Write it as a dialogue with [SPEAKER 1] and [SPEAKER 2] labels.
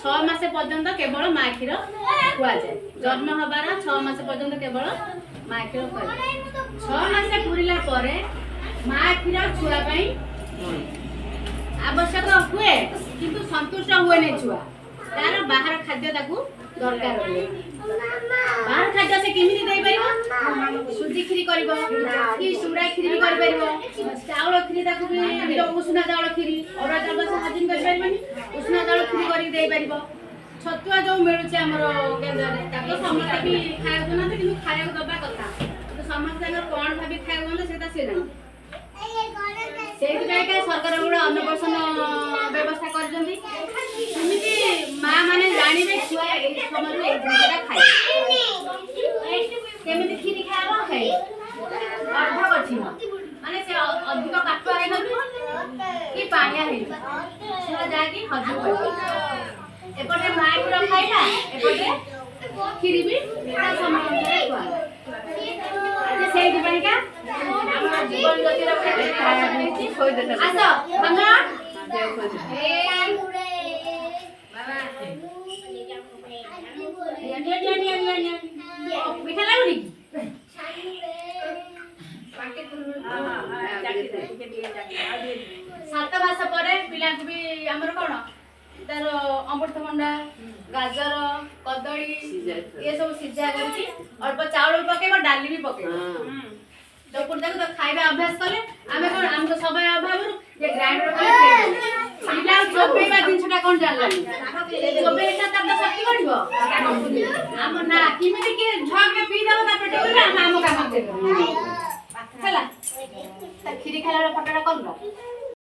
[SPEAKER 1] 6 मास पर्यंत केवल माँ क्षीर खुआ जाए। जन्म हबार 6 मास पर्यंत केवल माँ क्षीर खुआ जाए। 6 मास पूरीला परे माँ क्षीर छुआ आवश्यक हुए किंतु संतुष्ट हुए नहीं छुआ तार बाहर खाद्य दरकार हुए। बाहर खाद्य से केमिति दे परिबो सुजी खीरी करबो कि सुड़ा खीरी भी कर परिबो चावल खीरी ताकू भी उष्णा चावल खीरी और चावल से हजम कर परिबनी उष्णा चावल खीरी करी दे परिबो। छतुआ जो मिलुचे हमर केंद्र रे ताको समस्त भी खाया तो ना किंतु खाया दबा कथा तो समस्त अगर कोन भाबी खाया गले सेता से नहीं सरकार गोटे अन्नप्राशन व्यवस्था कर माँ मैंने जानवे छुआ समय खाए केमी खीरी खाए खाए अर्ध कठिन माने से अधिक काटुआ कि पानिया छुआ जाकि हजम कर एपटे माँ क्षीर खाइला एपटे खीरी भी समय अनुसार खुआ से जीवन ज्योतिर आस मिठा लगुनि 7 मास पर पिला भी आमर कौन तार अमृतभंडा गाजर कदली ये सब सिझा करके अल्प चावल पकेब डाली भी पकेब तो खाଇବା अभ्यास कले आमे कोन हमको समय अभाव जे ग्राइंडर करे पिला चोबेबा जिनसटा कोन जानलानी चोबेटा त शक्ति बढ़िबो हम ना किमिति के झग के पी देबो त पेट हम काम करबो हला खीरी खाला फटाटा करबो